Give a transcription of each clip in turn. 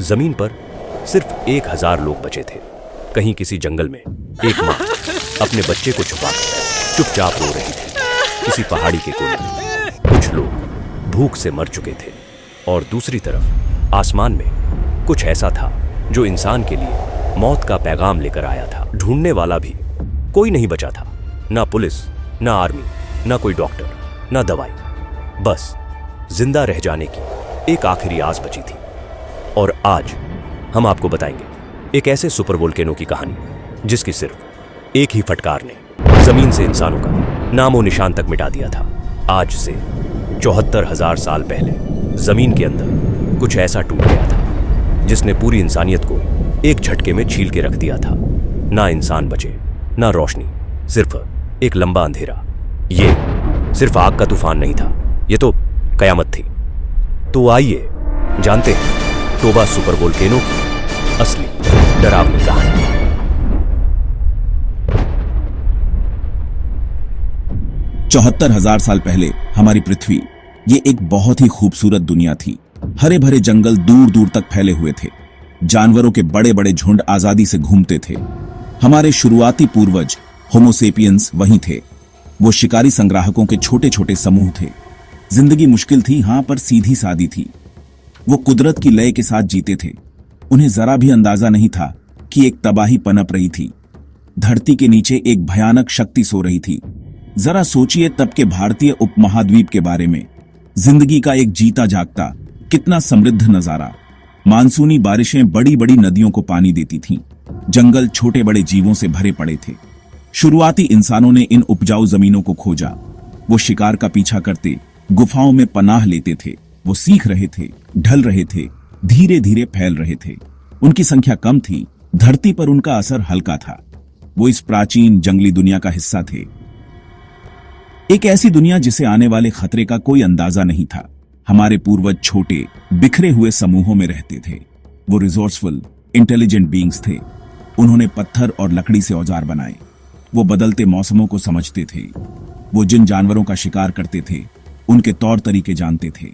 जमीन पर सिर्फ 1000 लोग बचे थे। कहीं किसी जंगल में एक माँ अपने बच्चे को छुपाकर चुपचाप रो रही थी। किसी पहाड़ी के कोने में कुछ लोग भूख से मर चुके थे और दूसरी तरफ आसमान में कुछ ऐसा था जो इंसान के लिए मौत का पैगाम लेकर आया था। ढूंढने वाला भी कोई नहीं बचा था, ना पुलिस, ना आर्मी, ना कोई डॉक्टर, ना दवाई। बस जिंदा रह जाने की एक आखिरी आस बची थी। और आज हम आपको बताएंगे एक ऐसे सुपर वोल्केनो की कहानी जिसकी सिर्फ एक ही फटकार ने जमीन से इंसानों का नामो निशान तक मिटा दिया था। आज से 74,000 साल पहले जमीन के अंदर कुछ ऐसा टूट गया था जिसने पूरी इंसानियत को एक झटके में छील के रख दिया था। ना इंसान बचे, ना रोशनी, सिर्फ एक लंबा अंधेरा। ये सिर्फ आग का तूफान नहीं था, ये तो कयामत थी। तो आइए जानते हैं टोबा सुपर वोल्केनो की असली डरावनी कहानी। चौहत्तर 1000 साल पहले हमारी पृथ्वी ये एक बहुत ही खूबसूरत दुनिया थी। हरे भरे जंगल दूर दूर तक फैले हुए थे। जानवरों के बड़े बड़े झुंड आजादी से घूमते थे। हमारे शुरुआती पूर्वज होमोसेपियंस वहीं थे। वो शिकारी संग्राहकों के छोटे छोटे समूह थे। जिंदगी मुश्किल थी, हां, पर सीधी सादी थी। वो कुदरत की लय के साथ जीते थे। उन्हें जरा भी अंदाजा नहीं था कि एक तबाही पनप रही थी। धरती के नीचे एक भयानक शक्ति सो रही थी। जरा सोचिए तब के भारतीय उपमहाद्वीप के बारे में। जिंदगी का एक जीता जागता कितना समृद्ध नजारा। मानसूनी बारिशें बड़ी बड़ी नदियों को पानी देती थीं। जंगल छोटे बड़े जीवों से भरे पड़े थे। शुरुआती इंसानों ने इन उपजाऊ जमीनों को खोजा। वो शिकार का पीछा करते, गुफाओं में पनाह लेते थे। वो सीख रहे थे, ढल रहे थे, धीरे धीरे फैल रहे थे। उनकी संख्या कम थी, धरती पर उनका असर हल्का था। वो इस प्राचीन जंगली दुनिया का हिस्सा थे। एक ऐसी दुनिया जिसे आने वाले खतरे का कोई अंदाजा नहीं था। हमारे पूर्वज छोटे बिखरे हुए समूहों में रहते थे। वो रिसोर्सफुल, इंटेलिजेंट बीइंग्स थे। उन्होंने पत्थर और लकड़ी से औजार बनाए। वो बदलते मौसमों को समझते थे। वो जिन जानवरों का शिकार करते थे उनके तौर तरीके जानते थे।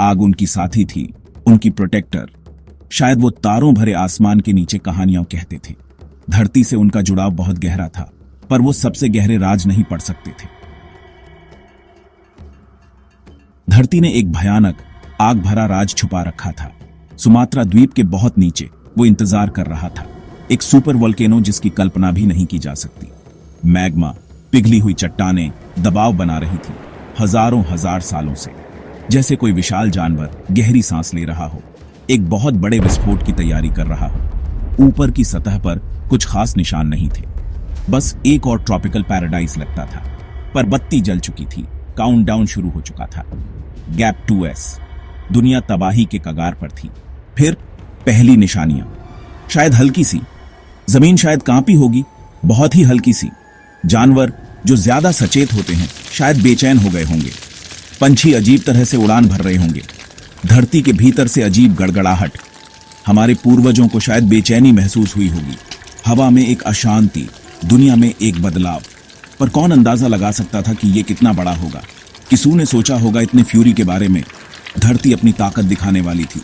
आग उनकी साथी थी, उनकी प्रोटेक्टर। शायद वो तारों भरे आसमान के नीचे कहानियां कहते थे। धरती से उनका जुड़ाव बहुत गहरा था, पर वो सबसे गहरे राज नहीं पढ़ सकते थे। धरती ने एक भयानक आग भरा राज छुपा रखा था। सुमात्रा द्वीप के बहुत नीचे वो इंतजार कर रहा था। एक सुपर वोल्केनो जिसकी कल्पना भी नहीं की जा सकती। मैग्मा, पिघली हुई चट्टानें दबाव बना रही थी हजारों हजार सालों से। जैसे कोई विशाल जानवर गहरी सांस ले रहा हो, एक बहुत बड़े विस्फोट की तैयारी कर रहा हो। ऊपर की सतह पर कुछ खास निशान नहीं थे, बस एक और ट्रॉपिकल पैराडाइज लगता था। पर बत्ती जल चुकी थी, काउंटडाउन शुरू हो चुका था। गैप 2S, दुनिया तबाही के कगार पर थी। फिर पहली निशानियां, शायद हल्की सी। जमीन शायद कांपी होगी, बहुत ही हल्की सी। जानवर जो ज्यादा सचेत होते हैं शायद बेचैन हो गए होंगे। पंछी अजीब तरह से उड़ान भर रहे होंगे। धरती के भीतर से अजीब गड़गड़ाहट। हमारे पूर्वजों को शायद बेचैनी महसूस हुई होगी। हवा में एक अशांति, दुनिया में एक बदलाव। पर कौन अंदाजा लगा सकता था कि यह कितना बड़ा होगा। किसी ने सोचा होगा इतने फ्यूरी के बारे में। धरती अपनी ताकत दिखाने वाली थी।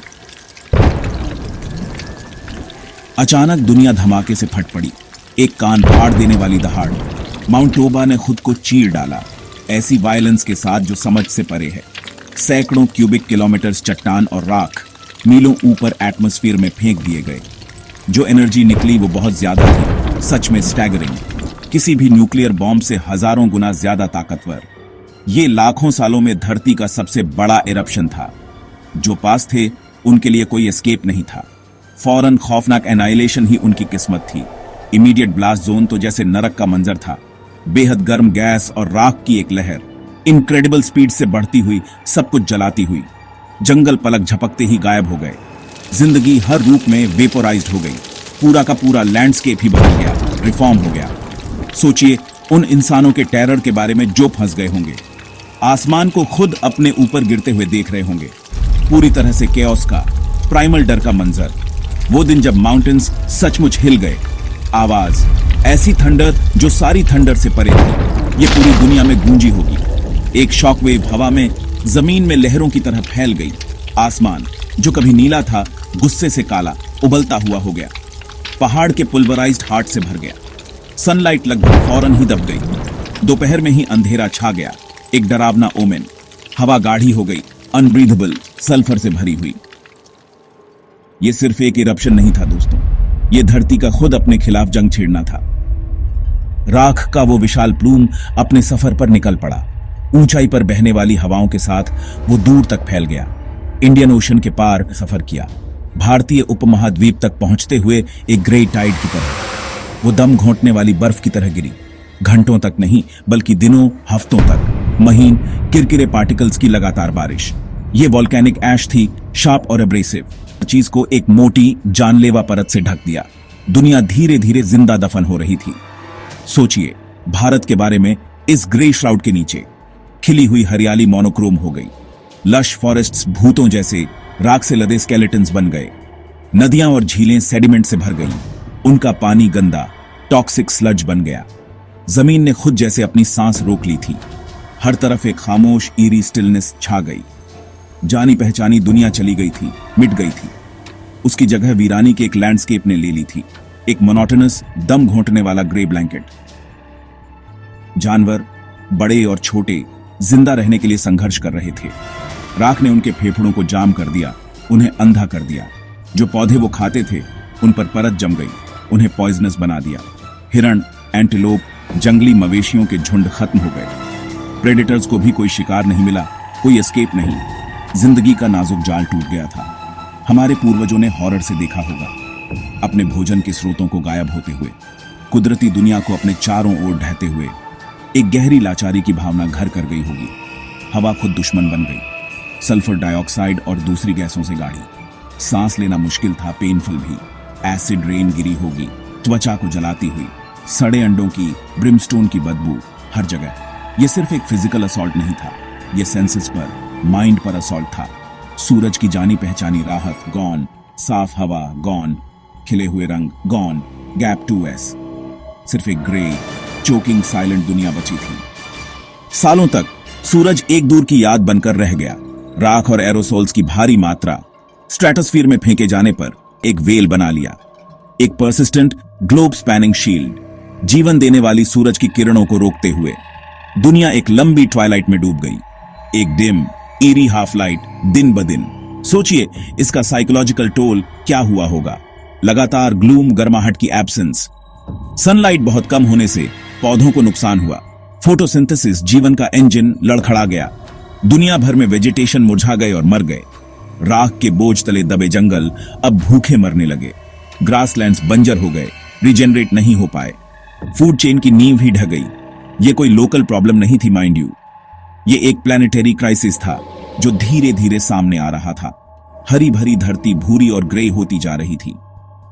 अचानक दुनिया धमाके से फट पड़ी। एक कान फाड़ देने वाली दहाड़। माउंट टोबा ने खुद को चीर डाला, ऐसी वायलेंस के साथ जो समझ से परे है। सैकड़ों क्यूबिक किलोमीटर चट्टान और राख मीलों ऊपर एटमॉस्फेयर में फेंक दिए गए। जो एनर्जी निकली वो बहुत ज्यादा थी, सच में स्टैगरिंग। किसी भी न्यूक्लियर बॉम्ब से हजारों गुना ज्यादा ताकतवर। ये लाखों सालों में धरती का सबसे बड़ा इरप्शन था। जो पास थे उनके लिए कोई एस्केप नहीं था। फौरन खौफनाक एनाइलेशन ही उनकी किस्मत थी। इमीडिएट ब्लास्ट जोन तो जैसे नरक का मंजर था। बेहद गर्म गैस और राख की एक लहर इनक्रेडिबल स्पीड से बढ़ती हुई सब कुछ जलाती हुई। जंगल पलक झपकते ही गायब हो गए। जिंदगी हर रूप में वेपोराइज्ड हो गई। पूरा का पूरा लैंडस्केप ही बदल गया, रिफॉर्म हो गया। सोचिए उन इंसानों के टेरर के बारे में जो फंस गए होंगे। आसमान को खुद अपने ऊपर गिरते हुए देख रहे होंगे। पूरी तरह से केओस का, प्राइमल डर का मंजर। वो दिन जब माउंटेन्स सचमुच हिल गए। आवाज, ऐसी थंडर जो सारी थंडर से परे थी। ये पूरी दुनिया में गूंजी होगी। एक शॉकवेव हवा में, जमीन में लहरों की तरह फैल गई। आसमान जो कभी नीला था गुस्से से काला उबलता हुआ हो गया। पहाड़ के पुल्वराइज्ड हार्ट से भर गया। सनलाइट लगभग फौरन ही दब गई। दोपहर में ही अंधेरा छा गया, एक डरावना ओमेन। हवा गाढ़ी हो गई, अनब्रीथेबल, सल्फर से भरी हुई। यह सिर्फ एक इरप्शन नहीं था दोस्तों, यह धरती का खुद अपने खिलाफ जंग छेड़ना था। राख का वो विशाल प्लूम अपने सफर पर निकल पड़ा। ऊंचाई पर बहने वाली हवाओं के साथ वो दूर तक फैल गया। इंडियन ओशन के पार सफर किया, भारतीय उपमहाद्वीप तक पहुंचते हुए एक ग्रे टाइड की तरह। वो दम घोंटने वाली बर्फ की तरह गिरी, घंटों तक नहीं बल्कि दिनों हफ्तों तक, महीन किरकिरे पार्टिकल्स की लगातार बारिश। ये वॉल्केनिक ऐश थी, शार्प और एब्रेसिव, चीज को एक मोटी जानलेवा परत से ढक दिया। दुनिया धीरे धीरे जिंदा दफन हो रही थी। सोचिए, भारत के बारे में इस ग्रे श्राउड के नीचे खिली हुई हरियाली मोनोक्रोम हो गई। लश फॉरेस्ट्स भूतों जैसे राख से लदे स्केलेटन्स बन गए। नदियां और झीलें सेडिमेंट से भर गईं। उनका पानी गंदा, टॉक्सिक स्लज बन गया। जमीन ने खुद जैसे अपनी सांस रोक ली थी। हर तरफ एक खामोश ईरी स्टिलनेस छा गई। जानी पहचानी दुनिया चली गई थी, मिट गई थी। उसकी जगह वीरानी के एक लैंडस्केप ने ले ली थी, एक मोनोटोनस दम घोंटने वाला ग्रे ब्लैंकेट। जानवर, बड़े और छोटे, जिंदा रहने के लिए संघर्ष कर रहे थे। राख ने उनके फेफड़ों को जाम कर दिया, उन्हें अंधा कर दिया। जो पौधे वो खाते थे उन पर परत जम गई, उन्हें पॉइजनस बना दिया। हिरण, एंटीलोप, जंगली मवेशियों के झुंड खत्म हो गए। प्रेडेटर्स को भी कोई शिकार नहीं मिला, कोई एस्केप नहीं। जिंदगी का नाजुक जाल टूट गया था। हमारे पूर्वजों ने हॉरर से देखा होगा, अपने भोजन के स्रोतों को गायब होते हुए, कुदरती दुनिया को अपने चारों ओर ढहते हुए। एक गहरी लाचारी की भावना घर कर गई होगी। हवा खुद दुश्मन बन गई, सल्फर डाइऑक्साइड और दूसरी गैसों से गाढ़ी। सांस लेना मुश्किल था, पेनफुल भी। एसिड रेन गिरी होगी, त्वचा को जलाती हुई। सड़े अंडों की, ब्रिमस्टोन की बदबू हर जगह। यह सिर्फ एक फिजिकल असॉल्ट नहीं था, यह सेंसेस पर, माइंड पर असॉल्ट था। सूरज की जानी पहचानी राहत गॉन, साफ हवा गॉन, खिले हुए रंग गॉन, गैप 2S। सिर्फ एक ग्रे चोकिंग साइलेंट दुनिया बची थी। सालों तक सूरज एक दूर की याद बनकर रह गया। राख और एरोसोल्स की भारी मात्रा स्ट्रेटोस्फीयर में फेंके जाने पर एक वेल बना लिया, एक पर्सिस्टेंट ग्लोब स्पैनिंग शील्ड, जीवन देने वाली सूरज की किरणों को रोकते हुए। दुनिया एक लंबी ट्वाइलाइट में डूब गई, एक डिम ईरी हाफ लाइट दिन ब दिन। सोचिए इसका साइकोलॉजिकल टोल क्या हुआ होगा। लगातार ग्लूम, गर्माहट की एब्सेंस, सनलाइट बहुत कम होने से पौधों को नुकसान हुआ। फोटोसिंथेसिस, जीवन का इंजन, लड़खड़ा गया। दुनिया भर में वेजिटेशन मुरझा गए और मर गए। राख के बोझ तले दबे जंगल अब भूखे मरने लगे। ग्रासलैंड्स बंजर हो गए, रिजेनरेट नहीं हो पाए। फूड चेन की नींव ही ढह गई। यह कोई लोकल प्रॉब्लम नहीं थी माइंड यू, ये एक प्लैनेटरी क्राइसिस था जो धीरे धीरे सामने आ रहा था। हरी भरी धरती भूरी और ग्रे होती जा रही थी।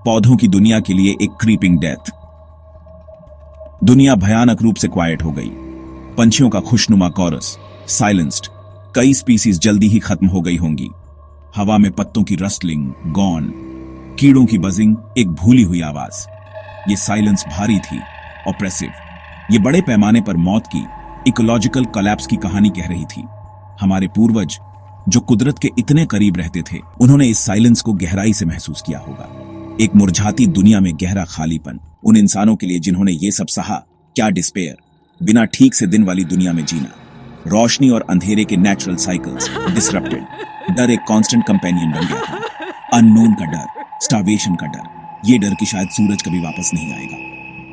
पौधों की दुनिया के लिए एक क्रीपिंग डेथ। दुनिया भयानक रूप से क्वाइट हो गई। पंछियों का खुशनुमा कोरस साइलेंस्ड। कई स्पीसीज जल्दी ही खत्म हो गई होंगी। हवा में पत्तों की रस्टलिंग गॉन, कीड़ों की बजिंग एक भूली हुई आवाज। ये साइलेंस भारी थी, ऑप्रेसिव। ये बड़े पैमाने पर मौत की, इकोलॉजिकल कोलैप्स की कहानी कह रही थी। हमारे पूर्वज जो कुदरत के इतने करीब रहते थे, उन्होंने इस साइलेंस को गहराई से महसूस किया होगा। एक मुरझाती दुनिया में गहरा खालीपन। उन इंसानों के लिए जिन्होंने ये सब सहा, क्या डिस्पेयर। बिना ठीक से दिन वाली दुनिया में जीना, रोशनी और अंधेरे के नेचुरल साइकिल्स डिसरप्टेड। डर एक कांस्टेंट कंपेनियन बन गया था। अननोन का डर, स्टार्वेशन का डर, ये डर कि शायद सूरज कभी वापस नहीं आएगा।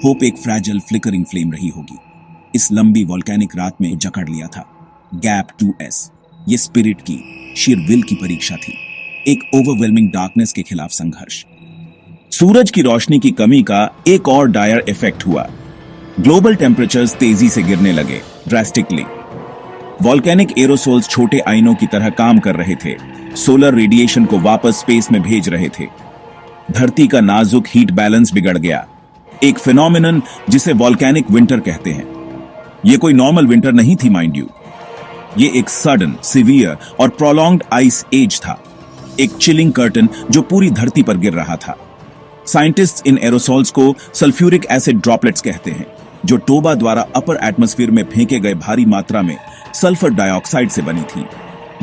होप एक फ्रैजाइल फ्लिकरिंग फ्लेम रही होगी। इस लंबी वॉल्केनिक रात में जकड़ लिया था। गैप 2S, ये स्पिरिट की, शीर विल की परीक्षा थी। एक ओवरवेलमिंग डार्कनेस के खिलाफ संघर्ष। सूरज की रोशनी की कमी का एक और डायर इफेक्ट हुआ। ग्लोबल टेम्परेचर्स तेजी से गिरने लगे, ड्रास्टिकली। वॉल्केनिक एरोसोल्स छोटे आइनों की तरह काम कर रहे थे, सोलर रेडिएशन को वापस स्पेस में भेज रहे थे। धरती का नाजुक हीट बैलेंस बिगड़ गया। एक फिनोमिनन जिसे वॉल्केनिक विंटर कहते हैं। यह कोई नॉर्मल विंटर नहीं थी माइंड यू, ये एक सडन, सिवियर और प्रोलॉन्ग्ड आइस एज था। एक चिलिंग कर्टन जो पूरी धरती पर गिर रहा था। साइंटिस्ट्स इन एरोसोल्स को सल्फ्यूरिक एसिड ड्रॉपलेट्स कहते हैं, जो टोबा द्वारा अपर एटमॉस्फेयर में फेंके गए भारी मात्रा में सल्फर डाइऑक्साइड से बनी थी।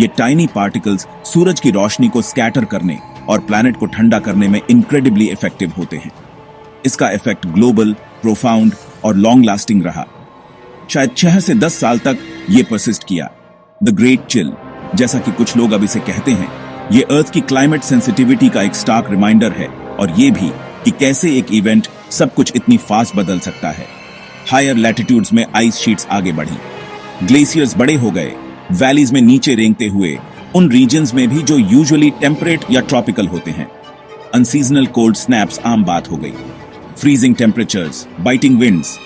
ये टाइनी पार्टिकल्स सूरज की रोशनी को स्कैटर करने और प्लैनेट को ठंडा करने में इनक्रेडिबली इफेक्टिव होते हैं। इसका इफेक्ट ग्लोबल, प्रोफाउंड और लॉन्ग लास्टिंग रहा। शायद 6 से 10 साल तक ये परसिस्ट किया। द ग्रेट चिल, जैसा कि कुछ लोग अब इसे कहते हैं, ये अर्थ की क्लाइमेट सेंसिटिविटी का एक स्टार्क रिमाइंडर है, और ये भी कि कैसे एक इवेंट सब कुछ इतनी फास्ट बदल सकता है। हायर लैटिट्यूड्स में आइस शीट्स आगे बढ़ी, ग्लेशियर्स बड़े हो गए, वैलीज में नीचे रेंगते हुए उन रीजन्स में भी जो यूजुअली टेम्परेट या ट्रॉपिकल होते हैं। अनसीजनल कोल्ड स्नैप्स आम बात हो गई। फ्रीजिंग टेम्परेचर्स, बाइटिंग विंड्स,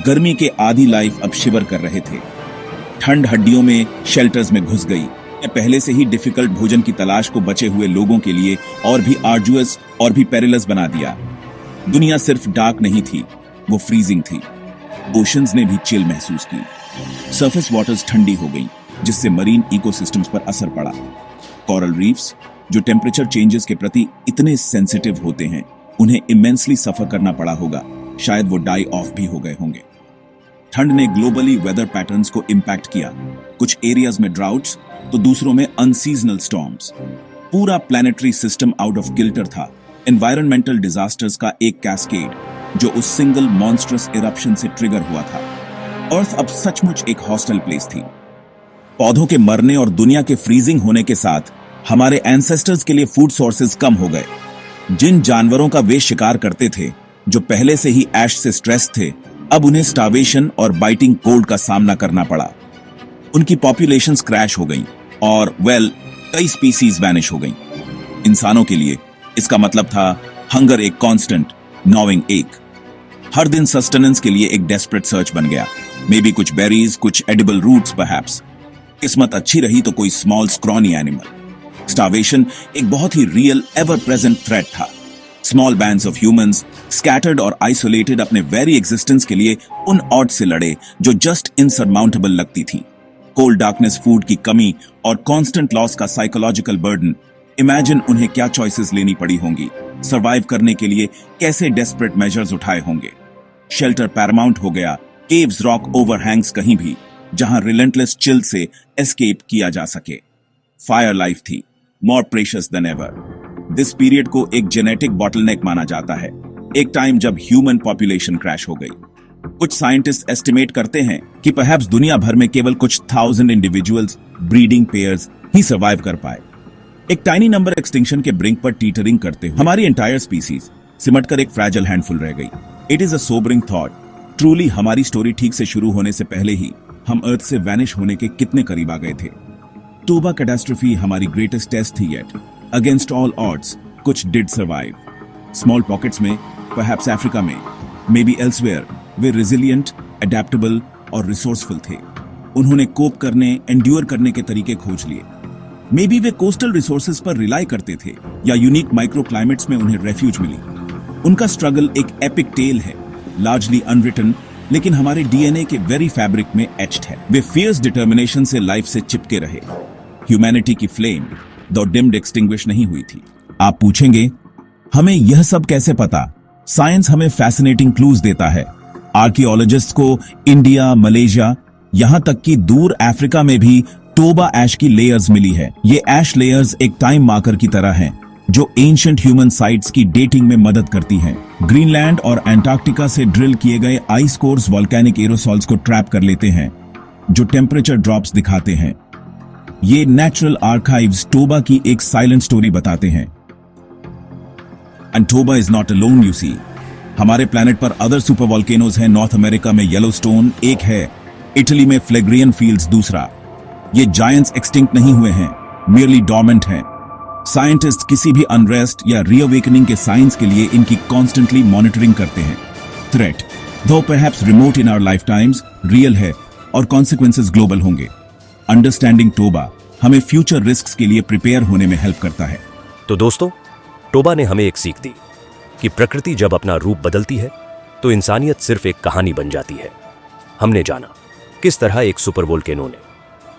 गर्मी के आधी लाइफ अब शिवर कर रहे थे। ठंड हड्डियों में, शेल्टर्स में घुस गई। पहले से ही डिफिकल्ट भोजन की तलाश को बचे हुए लोगों के लिए और भी आर्जुअस और भी पेरिलस बना दिया। दुनिया सिर्फ डार्क नहीं थी, वो फ्रीजिंग थी। ओशंस ने भी चिल महसूस की। सरफेस वाटर्स ठंडी हो गई, जिससे मरीन इकोसिस्टम्स पर असर पड़ा। कोरल रीफ्स, जो टेम्परेचर चेंजेस के प्रति इतने सेंसिटिव होते हैं, उन्हें इमेंसली सफर करना पड़ा होगा। शायद वो डाई ऑफ भी हो गए होंगे। ठंड ने ग्लोबली वेदर पैटर्न्स को इंपैक्ट किया। कुछ एरियाज में ड्राउट्स तो दूसरों में अनसीजनल स्टॉर्म्स। पूरा planetary system out of kilter था। एनवायरमेंटल डिजास्टर्स का एक कैस्केड जो उस सिंगल मॉन्स्ट्रस इरप्शन से ट्रिगर हुआ था। अर्थ अब सचमुच एक हॉस्टल प्लेस थी। पौधों के मरने और दुनिया के फ्रीजिंग होने के साथ हमारे एंसेस्टर्स के लिए फूड सोर्सेज कम हो गए। जिन जानवरों का वे शिकार करते थे, जो पहले से ही ऐश से स्ट्रेस थे, अब उन्हें स्टार्वेशन और बाइटिंग कोल्ड का सामना करना पड़ा। उनकी पॉपुलेशंस क्रैश हो गईं और कई स्पीसीज वैनिश हो गईं। इंसानों के लिए इसका मतलब था हंगर एक कांस्टेंट नॉविंग एक। हर दिन सस्टेनेंस के लिए एक डेस्परेट सर्च बन गया। मे बी कुछ बेरीज, कुछ एडिबल रूट्स परहैप्स। किस्मत अच्छी रही तो कोई स्मॉल स्क्रॉनी एनिमल। स्टार्वेशन एक बहुत ही रियल, एवर प्रेजेंट थ्रेट था। Small bands of humans, scattered और आइसोलेटेड, अपने वेरी एग्जिस्टेंस के लिए उन ऑड्स से लड़े जो जस्ट इनसरमाउंटेबल लगती थी। कोल्ड डार्कनेस, फूड की कमी और कांस्टेंट लॉस का साइकोलॉजिकल बर्डन। इमेजिन उन्हें क्या चॉइसेस लेनी पड़ी होंगी, सर्वाइव करने के लिए कैसे डेस्परेट मेजर्स उठाए होंगे। शेल्टर पैरामाउंट हो गया। केव्स, रॉक ओवरहैंग्स, कहीं भी जहां रिलेंटलेस चिल से एस्केप किया जा सके। फायर लाइफ थी, मोर precious then ever. This period को एक जेनेटिक बॉटलनेक माना जाता है, एक टाइम जब ह्यूमन पॉपुलेशन क्रैश हो गई। कुछ साइंटिस्ट एस्टिमेट करते हैं कि परहैप्स दुनिया भर में केवल कुछ 1000 इंडिविजुअल्स, ब्रीडिंग पेयर्स ही सर्वाइव कर पाए। एक टाइनी नंबर एक्सटिंक्शन के ब्रिंक पर टीटरिंग करते हुए हमारी एंटायर स्पीसीज सिमटकर एक फ्रैजाइल हैंडफुल रह गई। It is a sobering thought. Truly हमारी स्टोरी ठीक से शुरू होने से पहले ही हम अर्थ से वैनिश होने के कितने करीब आ गए थे। टोबा कैटास्ट्रोफी हमारी ग्रेटेस्ट टेस्ट थी येट। अगेंस्ट ऑल ऑड्स कुछ डिड सर्वाइव। स्मॉल पॉकेट्स में, परहैप्स अफ्रीका में, may be elsewhere, way resilient, adaptable और रिसोर्सफुल थे। उन्होंने कोप करने, एंड्योर करने के तरीके खोज लिए। May be way coastal resources पर रिलाई करते थे या यूनिक माइक्रो क्लाइमेट्स में उन्हें रेफ्यूज मिली। उनका स्ट्रगल एक एपिक टेल है, लार्जली अनरिटन, लेकिन हमारे डीएनए के वेरी फैब्रिक में एच्ड है। वे फियर्स डिटर्मिनेशन से लाइफ से चिपके रहे। ह्यूमैनिटी की फ्लेम दो डिम्ड एक्सटिंग्विश नहीं हुई थी। आप पूछेंगे, हमें यह सब कैसे पता? साइंस हमें फैसिनेटिंग क्लूज देता है। आर्कियोलॉजिस्ट्स को इंडिया, मलेशिया, यहां तक कि दूर अफ्रीका में भी टोबा ऐश की लेयर्स मिली है। ये ऐश लेयर्स एक टाइम मार्कर की तरह हैं, जो एंशिएंट ह्यूमन साइट्स की डेटिंग में मदद करती हैं। ग्रीनलैंड और एंटार्क्टिका से ड्रिल किए गए आइस कोर्स वोल्केनिक एरोसॉल्स को ट्रैप कर लेते हैं, जो टेम्परेचर ड्रॉप्स दिखाते हैं। ये नेचुरल आर्काइव्स टोबा की एक साइलेंट स्टोरी बताते हैं। And Toba is not alone, you see. हमारे प्लैनेट पर अदर सुपर वोल्केनोज हैं। नॉर्थ अमेरिका में येलोस्टोन एक है, इटली में फ्लेग्रियन फील्ड्स दूसरा। ये जायंट्स एक्सटिंक्ट नहीं हुए हैं, मियरली डॉर्मेंट हैं। साइंटिस्ट किसी भी अनरेस्ट या रीअवेकनिंग के साइंस के लिए इनकी कॉन्स्टेंटली मॉनिटरिंग करते हैं। Threat, though perhaps remote in our lifetimes, real है और कॉन्सिक्वेंसेस ग्लोबल होंगे। अंडरस्टैंडिंग टोबा हमें फ्यूचर रिस्क्स के लिए प्रिपेयर होने में हेल्प करता है। तो दोस्तों, टोबा ने हमें एक सीख दी कि प्रकृति जब अपना रूप बदलती है तो इंसानियत सिर्फ एक कहानी बन जाती है। हमने जाना किस तरह एक सुपर वोल्केनो ने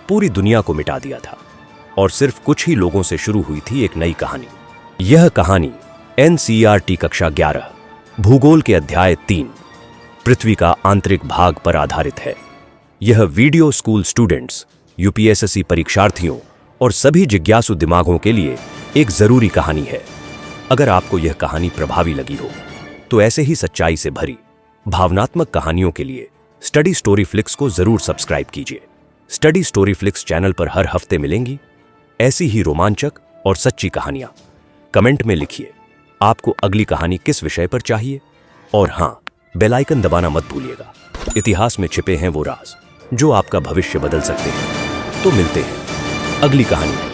पूरी दुनिया को मिटा दिया था और सिर्फ कुछ ही लोगों से शुरू हुई थी एक नई कहानी। यह कहानी एनसीईआरटी कक्षा 11 भूगोल के अध्याय 3 पृथ्वी का आंतरिक भाग पर आधारित है। यह वीडियो स्कूल स्टूडेंट्स, यूपीएसएससी परीक्षार्थियों और सभी जिज्ञासु दिमागों के लिए एक जरूरी कहानी है। अगर आपको यह कहानी प्रभावी लगी हो तो ऐसे ही सच्चाई से भरी भावनात्मक कहानियों के लिए स्टडी स्टोरी फ्लिक्स को जरूर सब्सक्राइब कीजिए। स्टडी स्टोरी फ्लिक्स चैनल पर हर हफ्ते मिलेंगी ऐसी ही रोमांचक और सच्ची कहानियां। कमेंट में लिखिए आपको अगली कहानी किस विषय पर चाहिए, और हाँ, बेल आइकन दबाना मत भूलिएगा। इतिहास में छिपे हैं वो राज जो आपका भविष्य बदल सकते हैं। तो मिलते हैं अगली कहानी में।